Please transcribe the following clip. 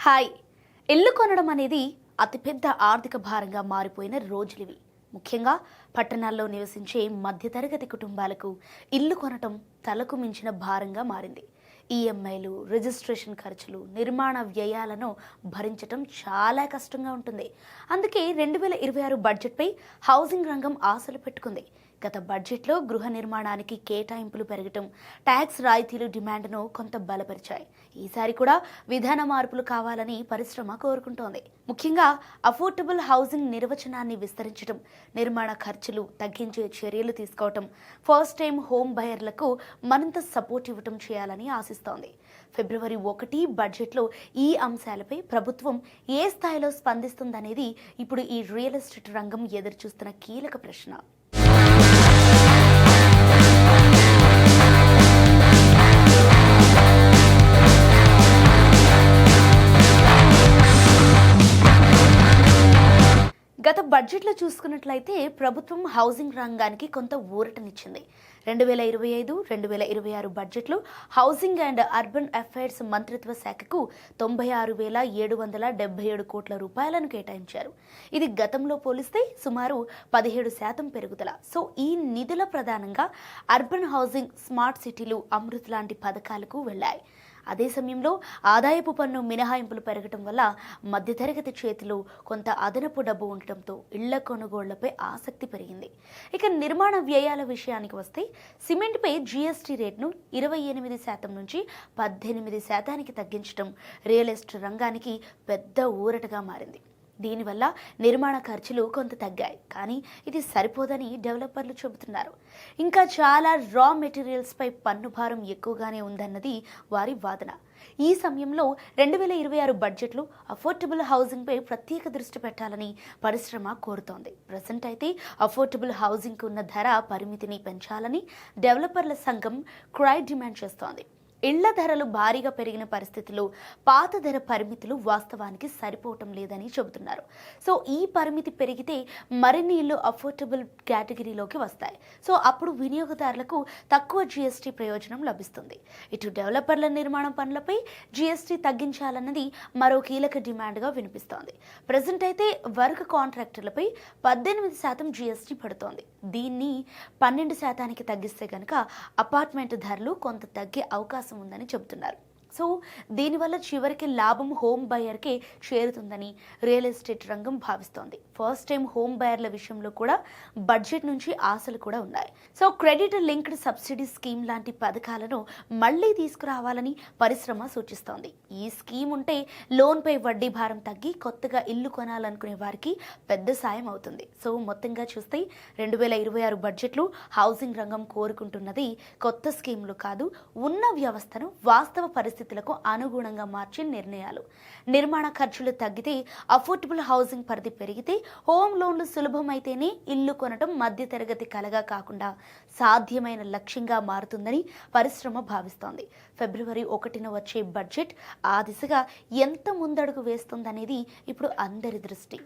Hi. ఇల్లు కొనడం అనేది అతిపెద్ద ఆర్థిక భారంగా మారిపోయిన రోజులివి. ముఖ్యంగా పట్టణాల్లో నివసించే మధ్యతరగతి కుటుంబాలకు ఇల్లు కొనటం తలకు మించిన భారంగా మారింది. ఈఎంఐలు, రిజిస్ట్రేషన్ ఖర్చులు, నిర్మాణ వ్యయాలను భరించటం చాలా కష్టంగా ఉంటుంది. అందుకే 2026 బడ్జెట్పై హౌసింగ్ రంగం ఆశలు పెట్టుకుంది. గత బడ్జెట్లో గృహ నిర్మాణానికి కేటాయింపులు పెరగటం, ట్యాక్స్ రాయితీలు డిమాండ్ను కొంత బలపరిచాయి. ఈసారి కూడా విధాన మార్పులు కావాలని పరిశ్రమ కోరుకుంటోంది. ముఖ్యంగా అఫోర్డబుల్ హౌసింగ్ నిర్వచనాన్ని విస్తరించడం, నిర్మాణ ఖర్చులు తగ్గించే చర్యలు తీసుకోవటం, ఫస్ట్ టైం హోమ్ బయర్లకు మరింత సపోర్ట్ ఇవ్వటం చేయాలని ఆశిస్తోంది. ఫిబ్రవరి 1 బడ్జెట్లో ఈ అంశాలపై ప్రభుత్వం ఏ స్థాయిలో స్పందిస్తుందనేది ఇప్పుడు ఈ రియల్ ఎస్టేట్ రంగం ఎదురుచూస్తున్న కీలక ప్రశ్న. గత బడ్జెట్లో చూసుకున్నట్లయితే ప్రభుత్వం హౌసింగ్ రంగానికి కొంత ఊరటనిచ్చింది. 2025-2026 బడ్జెట్లో హౌసింగ్ అండ్ అర్బన్ అఫైర్స్ మంత్రిత్వ శాఖకు 96,777 కోట్ల రూపాయలను కేటాయించారు. ఇది గతంలో పోలిస్తే సుమారు 17% పెరుగుదల. సో ఈ నిధుల ప్రధానంగా అర్బన్ హౌసింగ్, స్మార్ట్ సిటీలు, అమృత్ లాంటి పథకాలకు వెళ్లాయి. అదే సమయంలో ఆదాయపు పన్ను మినహాయింపులు పెరగటం వల్ల మధ్యతరగతి చేతిలో కొంత అదనపు డబ్బు ఉండటంతో ఇళ్ల కొనుగోళ్లపై ఆసక్తి పెరిగింది. ఇక నిర్మాణ వ్యయాల విషయానికి వస్తే సిమెంట్పై జీఎస్టీ రేట్ను 28% నుంచి 18% తగ్గించడం రియల్ ఎస్టేట్ రంగానికి పెద్ద ఊరటగా మారింది. దీనివల్ల నిర్మాణ ఖర్చులు కొంత తగ్గాయి, కానీ ఇది సరిపోదని డెవలపర్లు చెబుతున్నారు. ఇంకా చాలా రా మెటీరియల్స్పై పన్ను భారం ఎక్కువగానే ఉందన్నది వారి వాదన. ఈ సమయంలో 2026 బడ్జెట్లో అఫోర్డబుల్ హౌసింగ్పై ప్రత్యేక దృష్టి పెట్టాలని పరిశ్రమ కోరుతోంది. ప్రజెంట్ అయితే అఫోర్డబుల్ హౌసింగ్కు ఉన్న ధర పరిమితిని పెంచాలని డెవలపర్ల సంఘం క్రై డిమాండ్ చేస్తోంది. ఇళ్ల ధరలు భారీగా పెరిగిన పరిస్థితుల్లో పాత ధర పరిమితులు వాస్తవానికి సరిపోవటం లేదని చెబుతున్నారు. సో ఈ పరిమితి పెరిగితే మరిన్ని ఇళ్లు అఫోర్డబుల్ కేటగిరీలోకి వస్తాయి. సో అప్పుడు వినియోగదారులకు తక్కువ జీఎస్టీ ప్రయోజనం లభిస్తుంది. ఇటు డెవలపర్ల నిర్మాణం పనులపై జీఎస్టీ తగ్గించాలన్నది మరో కీలక డిమాండ్గా వినిపిస్తోంది. ప్రజెంట్ అయితే వర్క్ కాంట్రాక్టర్లపై 18% జీఎస్టీ పడుతోంది. దీన్ని 12% తగ్గిస్తే కనుక అపార్ట్మెంట్ ధరలు కొంత తగ్గే అవకాశం ఉందని చెబుతున్నారు. సో దీనివల్ల చివరికి లాభం హోమ్ బయర్కే చేరుతుందని రియల్ ఎస్టేట్ రంగం భావిస్తోంది. ఫస్ట్ టైం హోమ్ బయర్ల విషయంలో కూడా బడ్జెట్ నుంచి ఆశలు కూడా ఉన్నాయి. So credit linked subsidy scheme లాంటి పథకాలను మళ్లీ తీసుకురావాలని పరిశ్రమ సూచిస్తోంది. ఈ స్కీమ్ ఉంటే లోన్పై వడ్డీ భారం తగ్గి కొత్తగా ఇల్లు కొనాలనుకునే వారికి పెద్ద సాయం అవుతుంది. సో మొత్తంగా చూస్తే 2026 బడ్జెట్లో హౌసింగ్ రంగం కోరుకుంటున్నది కొత్త స్కీములు కాదు, ఉన్న వ్యవస్థను వాస్తవ పరిస్థితులకు అనుగుణంగా మార్చే నిర్ణయాలు. నిర్మాణ ఖర్చులు తగ్గితే, అఫోర్డబుల్ హౌసింగ్ పరిధి పెరిగితే, హోమ్ లోన్లు సులభమైతేనే ఇల్లు కొనడం మధ్యతరగతి కలగా కాకుండా సాధ్యమైన లక్ష్యంగా మారుతుందని పరిశ్రమ భావిస్తోంది. ఫిబ్రవరి 1న వచ్చే బడ్జెట్ ఆ దిశగా ఎంత ముందడుగు వేస్తుందనేది ఇప్పుడు అందరి దృష్టి.